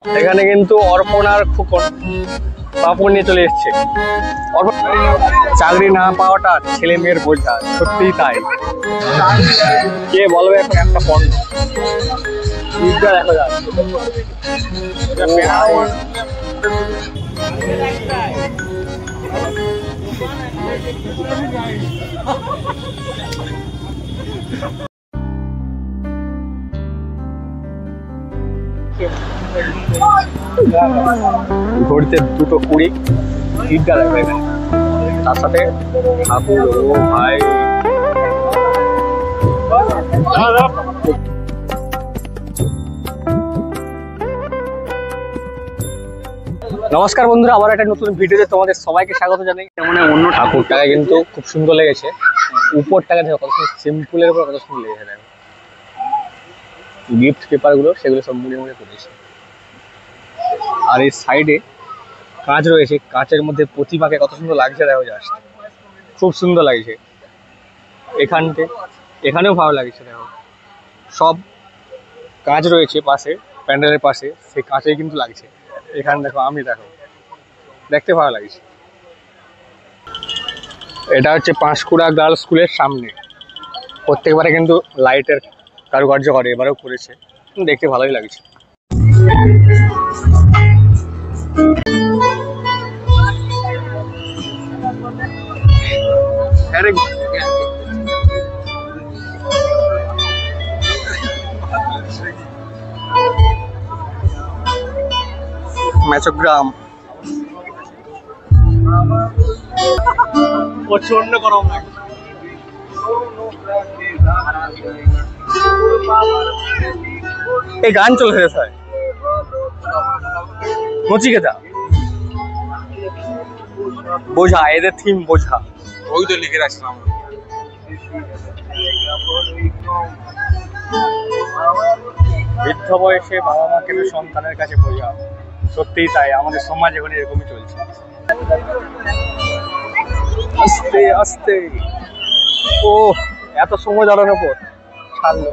এখানে কিন্তু অর্পণ আর খোকন পাপড় নিয়ে চলে এসছে। চাকরি না পাওয়াটা ছেলে মেয়ের বোঝা, সত্যিই তাই। কে বলবে এখন একটা পণ্য দেখা যাচ্ছে। ঘড়িতে 2:20 ঈদগাহ লাগবে এখানে, তার সাথে ঠাকুর। ও ভাই, নমস্কার বন্ধুরা, আবার একটা নতুন ভিডিওতে তোমাদের সবাইকে স্বাগত জানাই। মানে অন্য ঠাকুরটাকে কিন্তু খুব সুন্দর লেগেছে। উপরটাকে দেখো কত সিম্পলের উপর কত সুন্দর লেগেছে। দেখো গিফট পেপার গুলো, সেগুলো সব মুড়ে মুড়ে করেছে। আর এই সাইডে কাঁচ রয়েছে, কাঁচের মধ্যে প্রতিমাকে কত সুন্দর লাগছে। দেখো জাস্ট খুব সুন্দর লাগছে। এখানেও ভালো লাগছে। দেখো সব কাঁচ রয়েছে পাশে, প্যান্ডেলের পাশে, সেই কাঁচেই কিন্তু লাগছে। এখানে দেখো দেখো দেখতে ভালো লাগছে। এটা হচ্ছে পাঁশকুড়া গার্লস স্কুলের সামনে। প্রত্যেকবারে কিন্তু লাইটের কারুকার্য করে, এবারেও করেছে, দেখতে ভালোই লাগছে। মেচগ্রাম প্রচন্ড গরম লাগে। এই গান চলছে স্যার, নচিকেতা বোঝা, এদের থিম বোঝা। ওই তো লিখে রাখছিলাম। বৃদ্ধ বয়সে বাবা মা কেন সন্তানের কাছে বোঝা, সত্যিই তাই। আমাদের সমাজ এখন এরকমই চলছে। আস্তে আস্তে ও এত সময় দাঁড়ানোর পর ছাড়লো।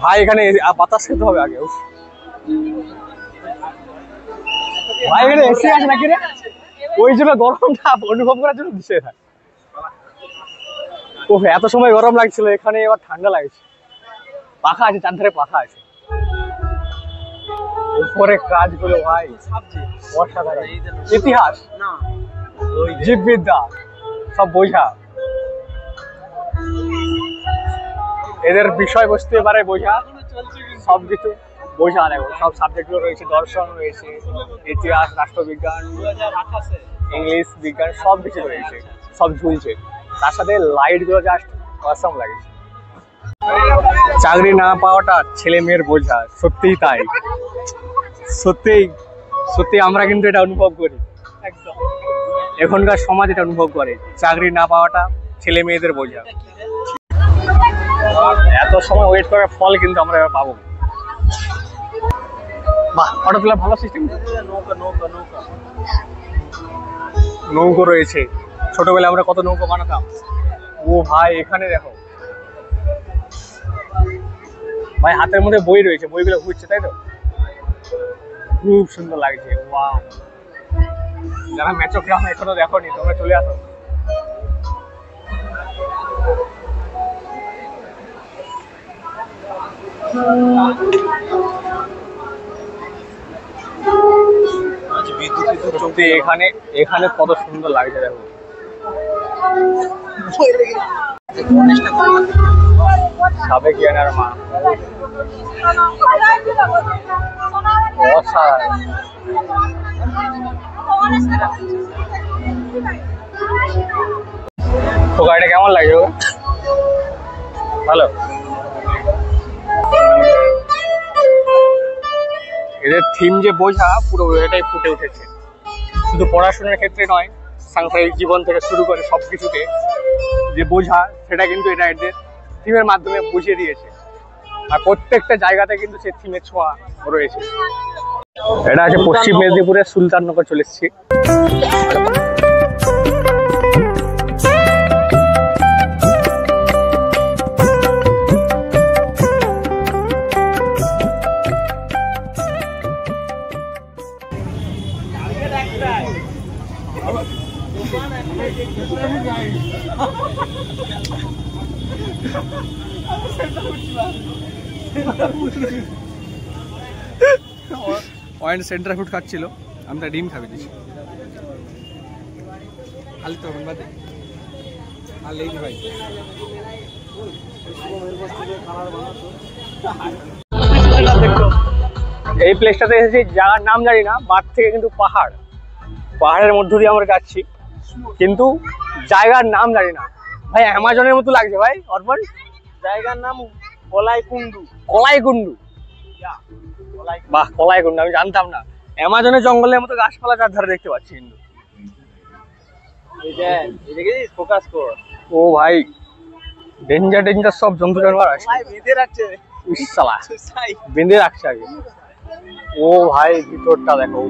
ভাই এখানে বাতাস খেতে হবে আগে। ভাই এখানে এসি আছে নাকি রে? ওই জন্য গরমটা অনুভব করার জন্য দিচ্ছে। ও এত সময় গরম লাগছিল, এখানে এবার ঠান্ডা লাগছে। পাখা আছে, চারধারে পাখা আছে। উপরে কাজগুলো ভাই অসাধারণ। ইতিহাস, জীববিদ্যা সব বোঝা। এদের বিষয়বস্তু এবারে বোঝা, সবকিছু বোঝা। দেখো সব সাবজেক্ট গুলো রয়েছে, দর্শন রয়েছে, ইতিহাস, রাষ্ট্রবিজ্ঞান, ইংলিশ, বিজ্ঞান, সব কিছু রয়েছে, সব ঝুলছে। তার সাথে লাইট গুলো জাস্ট অসাম লাগছে। চাকরি না পাওয়াটা ছেলে মেয়ের বোঝা, সত্যিই তাই। সত্যি আমরা কিন্তু এটা অনুভব করি। একদম এখনকার সমাজ এটা অনুভব করে, চাকরি না পাওয়াটা ছেলে মেয়েদের বোঝা। এত সময় ওয়েট করার ফল কিন্তু আমরা এবার পাবো। বাহ, ফটো তোলার ভালো সিস্টেম। নৌকো রয়েছে, ছোটবেলায় আমরা কত নৌকো বানাতাম। ও ভাই এখানে দেখো ভাই, হাতের মধ্যে বই রয়েছে, বইগুলো ঘুরছে, তাই তো খুব সুন্দর লাগছে। ওয়াও, যারা মেচগ্রাম এখনো দেখোনি তোমরা চলে আসো। এখানে কত সুন্দর লাগছে। দেখো সাবেকিয়ানার মা, তো গাড়িটা কেমন লাগছে? ভালো। এদের থিম যে বোঝা, পুরো এটাই ফুটে উঠেছে। শুধু পড়াশোনার ক্ষেত্রে নয়, সাংসারিক জীবন থেকে শুরু করে সবকিছুতে যে বোঝা, সেটা কিন্তু এটা এদের থিমের মাধ্যমে বুঝিয়ে দিয়েছে। আর প্রত্যেকটা জায়গাতে কিন্তু সেই থিমের ছোঁয়া রয়েছে। এটা আছে পশ্চিম মেদিনীপুরের সুলতাননগর চলে এসেছি। ওয়াইন সেন্টার ফুড খাচ্ছিল, আমরা ডিম খাবি দিছি খালি তো বাদে আর লেই ভাই। এই প্লেসটাতে এসেছি, জায়গার নাম জানি না, বাদ থেকে কিন্তু পাহাড়, পাহাড়ের মধ্য দিয়ে আমরা যাচ্ছি, কিন্তু জায়গার নাম জানি না ভাই। অ্যামাজনের মতো লাগছে ভাই। অর্পণ, জায়গার নাম কলাইকুন্ডু। কলাইকুন্ডু, বাহ কলাইকুন্ডু, আমি জানতাম না। অ্যামাজনের জঙ্গলের মতো গাছপালা চারধারে দেখতে পাচ্ছি কিন্তু। ফোকাস কর। ও ভাই, ডেঞ্জার ডেঞ্জার সব জন্তু জানোয়ার আছে। বেঁধে রাখছে, শালা বেঁধে রাখছে আগে। ও ভাই ভিতরটা দেখো।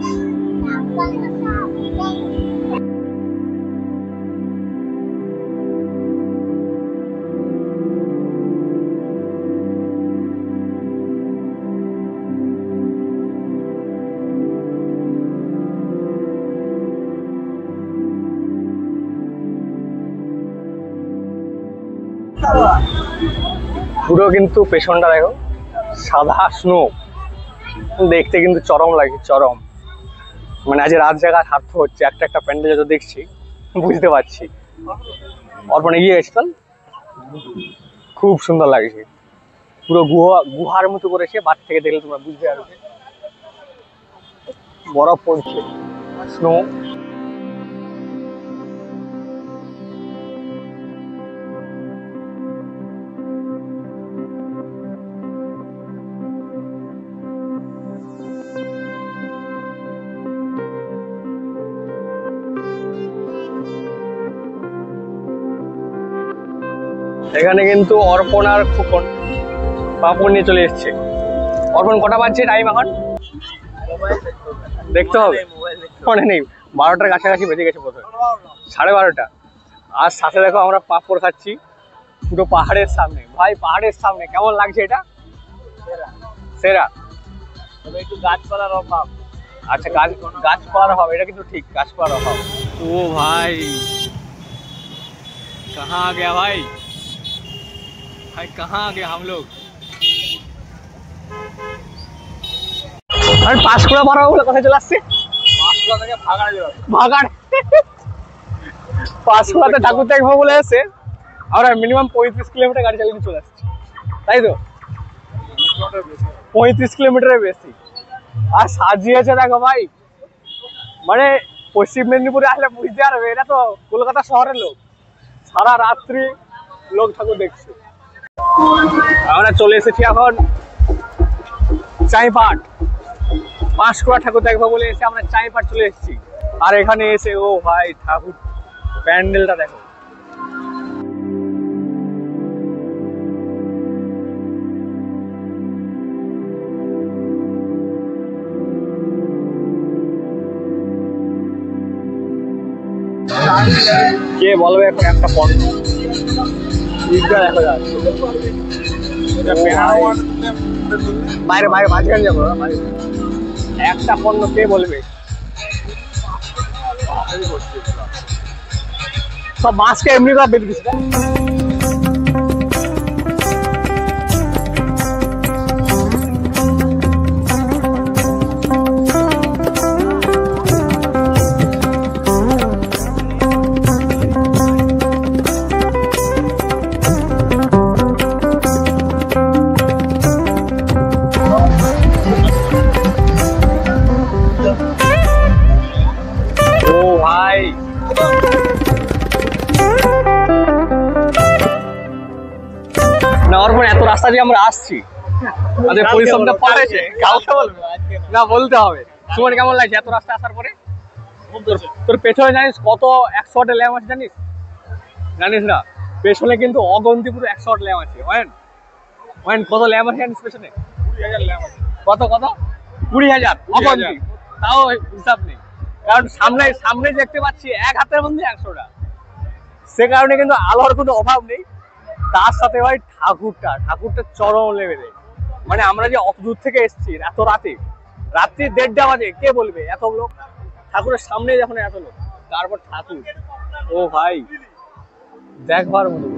পুরো কিন্তু পেছনটা দেখো সাদা স্নো, দেখতে কিন্তু চরম লাগে, চরম। মানে আজ রাত জায়গা সার্থ হচ্ছে, একটা একটা প্যান্ডেল যত দেখছি বুঝতে পারছি। অর্পণ এগিয়ে গেছে, চল। খুব সুন্দর লাগছে, পুরো গুহার মতো করেছে, বাদ থেকে দেখলে তোমরা বুঝতে পারবে। বরফ পড়ছে, স্নো। এখানে কিন্তু অর্পণ আর খোকন পাপড় নিয়ে চলে এসছে। অর্পণ কটা বাজছে টাইম এখন? দেখতে হবে, মনে নেই। 12টার কাছাকাছি বেজে গেছে প্রথমে, 12:30। আর সাথে দেখো আমরা পাপড় খাচ্ছি পুরো পাহাড়ের সামনে। ভাই পাহাড়ের সামনে কেমন লাগছে এটা? সেরা। একটু গাছপালার অভাব। আচ্ছা, গাছপালার অভাব, এটা কিন্তু ঠিক, গাছপালার অভাব। ও ভাই कहाँ आ गया भाई, भाई कहाँ आ गया हम लोग? আমি পাঁশকুড়া পার হবো বলে কোথায় চলে আসছি? পাঁশকুড়া থেকে ভাগাড়। পাঁশকুড়াতে ঠাকুর দেখবো বলে এসে আমরা মিনিমাম 35 কিলোমিটার গাড়ি চালিয়ে চলে আসছি, তাই তো? 35 কিলোমিটারের বেশি। আর সাজিয়েছে দেখো ভাই, মানে পশ্চিম মেদিনীপুরে আসলে বুঝতে পারবে এটা তো কলকাতা শহরের লোক। সারা রাত্রি লোক ঠাকুর দেখছে। আমরা চলে এসেছি এখন চাইপাট। পাঁশকুড়া ঠাকুর দেখবো বলে এসে আমরা চাইপাট চলে এসেছি। আর এখানে এসে ও ভাই ঠাকুর প্যান্ডেলটা দেখো। কে বলবে এখন একটা পণ্য দেখা যাচ্ছে বাইরে বাইরে মাঝখানে যাবো, একটা পণ্য কে বলবে? সব মাছকে এমনি করে বেঁধে দিচ্ছে। এত রাস্তা দিয়ে আমরা আসছি, আমাদের পরিশ্রমটা পাঠাইছে, কালকে বলবে না, বলতে হবে। তোমার কেমন লাগছে এত রাস্তা আসার পরে? তোর পেছনে জানিস কত 100 ল্যাম্প আছে? জানিস না? পেছনে কিন্তু অগন্তি পুরো 100 ল্যাম্প আছে। ওয়েন কত ল্যাম্প আছে জানিস পেছনে? 20,000 ল্যাম্প আছে। কত 20,000 অগন্তি, তাও হিসাব নেই। কারণ সামনে দেখতে পাচ্ছি এক হাতের মধ্যে 100টা। সে কারণে কিন্তু আলোর কোনো অভাব নেই। তার সাথে ভাই ঠাকুরটা চরম লেভেলে। মানে আমরা যে অত দূর থেকে এসেছি এত রাত্রি 1:30 বাজে, কে বলবে এত লোক ঠাকুরের সামনে যখন এত লোক? তারপর ঠাকুর। ও ভাই দেখবার মতো।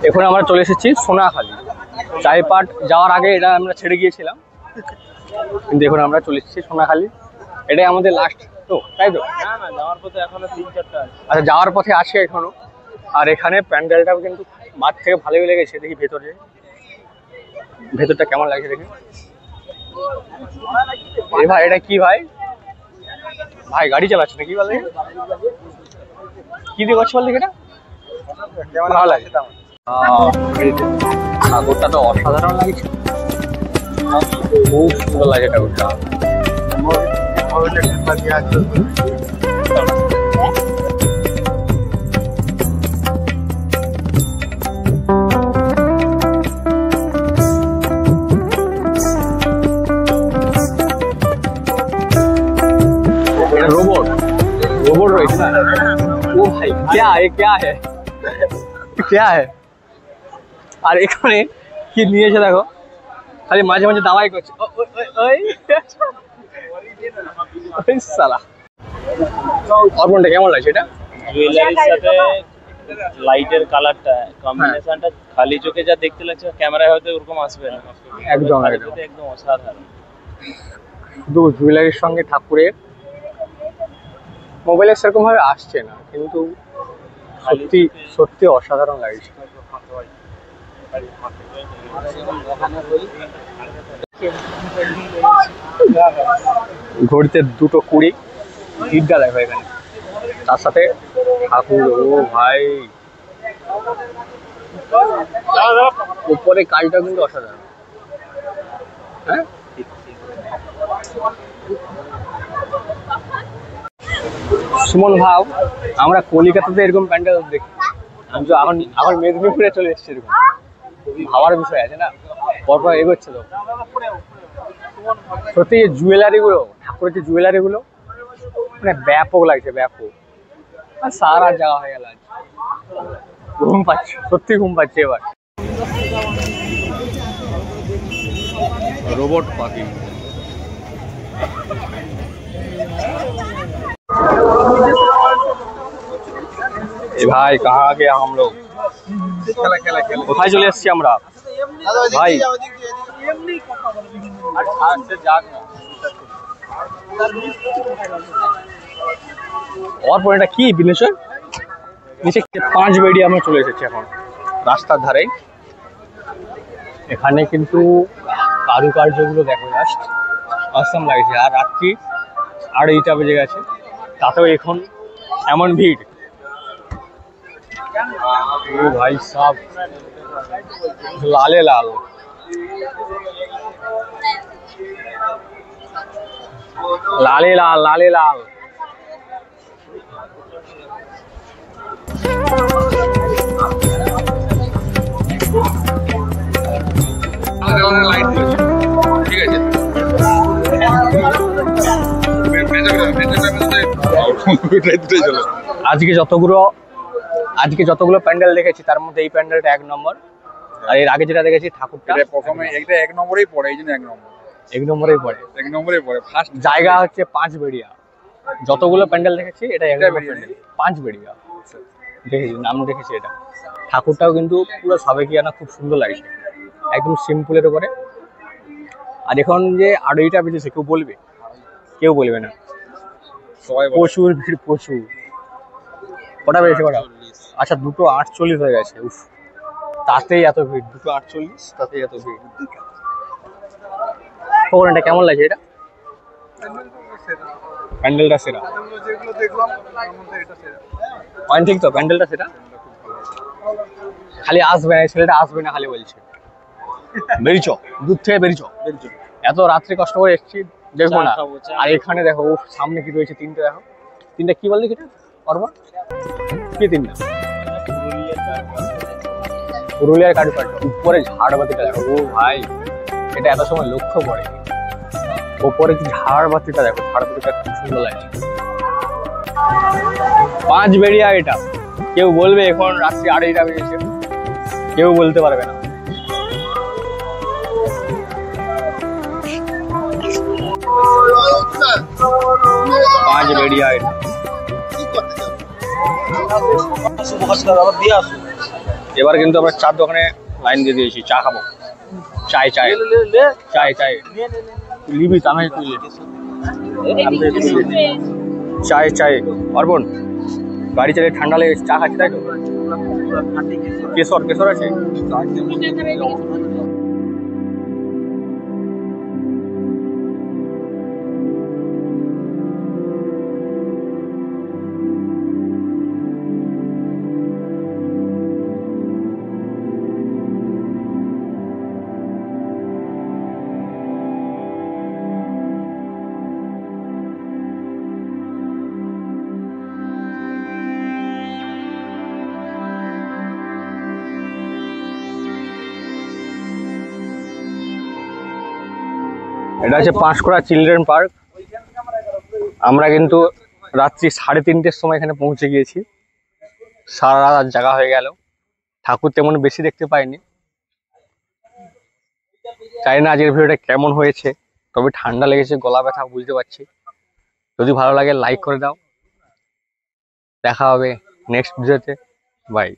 এখন আমরা চলে এসেছি সোনাখালি। চাইপাট যাওয়ার আগে এটা আমরা ছেড়ে গিয়েছিলাম, কিন্তু এখন আমরা চলে এসেছি সোনাখালি। এটাই আমাদের লাস্ট তো, তাই তো? না না, যাওয়ার পথে এখনো 3-4টা আছে। আচ্ছা, যাওয়ার পথে আছে এখনো। আর এখানে প্যান্ডেলটাও কিন্তু মাঠ থেকে ভালোই লেগেছে। দেখি ভেতরে, ভেতরটা কেমন লাগছে দেখি। এই ভাই এটা কি ভাই? ভাই গাড়ি চালাচ্ছে নাকি বলে? কি দিয়ে করছে বল দেখি এটা? ভালো লাগে। ঠাকুরটা তো অসাধারণ লাগছে, খুব সুন্দর লাগে ঠাকুরটা। रोबोट रोबोट रही ना। ओ भाई क्या है, क्या है, क्या है? আর এখানে কি নিয়েছে দেখো, খালি মাঝে মাঝে দাওয়াই করছে। ওই সালা। অর্পণটা কেমন লাগছে এটা? জুয়েলারির সাথে লাইটের কালারটা কম্বিনেশনটা খালি চোখে যা দেখতে লাগছে, ক্যামেরায় হয়তো ওরকম আসবে না। একদম খালি একদম। চোখে একদম অসাধারণ। শুধু জুয়েলারির সঙ্গে ঠাকুরের মোবাইলে সেরকম ভাবে আসছে না, কিন্তু সত্যি সত্যি অসাধারণ লাগছে। ঘড়িতে 2:20, ঈদটা দেখো এখানে, তার সাথে ঠাকুর। ও ভাই উপরে কাজটা কিন্তু অসাধারণ। হ্যাঁ, সুমন ভাব, আমরা কলিকাতাতে এরকম প্যান্ডেল দেখি, কিন্তু এখন এখন মেদিনীপুরে চলে এসেছে। এরকম ভাবার বিষয় আছে না, পরপর এগোচ্ছে তো। সত্যি জুয়েলারি গুলো, ঠাকুরের যে জুয়েলারি গুলো মানে ব্যাপক লাগছে, ব্যাপক। আর সারা জায়গা হয়ে গেল, আজ ঘুম পাচ্ছে, সত্যি ঘুম পাচ্ছে এবার। Robot parking. भाई कहाँ गया हम लोग? কোথায় চলে এসেছি আমরা ভাই? और এটা কি বিনেশ্বর? নিচে 5 বেডি আমরা চলে এসেছি এখন রাস্তার ধারে। এখানে কিন্তু কারুকার্যগুলো দেখো, জাস্ট অসাম লাগছে। আর রাত্রি 2:30 বেজে গেছে, তাতেও এখন এমন ভিড়। ও ভাই সব লালে লাল। লালে লাল, লালে লাল। ঠিক আছে, আজকে যতগুলো প্যান্ডেল দেখেছি তার মধ্যে এই প্যান্ডেলটা 1 নম্বর। আর এর আগে যেটা দেখেছি ঠাকুরটা প্রথমে এটা 1 নম্বরেই পড়ে, এই জন্য 1 নম্বর। 1 নম্বরেই পড়ে। 1 নম্বরেই পড়ে। ফার্স্ট জায়গা হচ্ছে 5 বেড়িয়া। যতগুলো প্যান্ডেল দেখেছি এটা 1 নম্বর প্যান্ডেল, 5 বেড়িয়া দেখেছি, নাম দেখেছি এটা। ঠাকুরটাও কিন্তু পুরো সাবেকিয়ানা, খুব সুন্দর লাগছে, একদম সিম্পলের উপরে। আর এখন যে 2:30 বেজেছে, কেউ বলবে? কেউ বলবে না, সবাই প্রচুর ভিড়, প্রচুর। কটা বেজেছে, কটা? আচ্ছা 2:48 হয়ে গেছে। উফ, তাতেই এত ভিড়, 2:48 তাতেই এত ভিড়। এটা কেমন লাগছে এটা? প্যান্ডেলটা সেরা, যেগুলো দেখলাম তার মধ্যে এটা সেরা। ঠিক তো, প্যান্ডেলটা সেরা। খালি আসবে না, ছেলেটা আসবে না খালি বলছে। বেরিয়েছ দূর থেকে, বেরিয়েছ। এত রাত্রে কষ্ট করে এসেছি, দেখবো না। আর এখানে দেখো, সামনে কি রয়েছে, 3টে দেখো। 3টে কি বল দেখি এটা? অর্পণ কি তিনটা? পুরুলিয়ার কারুকার্য উপরে ঝাড়বাতিটা দেখো, ও ভাই এটা এত সময় লক্ষ্য করে ওপরে যে ঝাড়বাতিটা দেখো, ঝাড়বাতিটা খুব সুন্দর লাগছে। 5 বেড়িয়া এটা, কেউ বলবে এখন রাত্রি 2:30টা বেজেছে, কেউ বলতে পারবে না। পাঁচ বেড়িয়া এটা। এবার কিন্তু আমরা চার দোকানে লাইন দিয়ে দিয়েছি, চা খাবো। চাই চাই চাই চাই লিবি তো আমি চাই চাই। অর্পণ গাড়ি চালিয়ে ঠান্ডা লেগে চা খাচ্ছি তাই তো? কেশর কেশর আছে? এটা হচ্ছে পাঁশকুড়া চিলড্রেন পার্ক। আমরা কিন্তু রাত্রি 3:30টার সময় এখানে পৌঁছে গিয়েছি। সারা রাত জায়গা হয়ে গেল, ঠাকুর তেমন বেশি দেখতে পাইনি। জানি না আজকের ভিডিওটা কেমন হয়েছে, তবে ঠান্ডা লেগেছে, গলা ব্যথা বুঝতে পারছি। যদি ভালো লাগে লাইক করে দাও। দেখা হবে নেক্সট ভিডিওতে, বাই।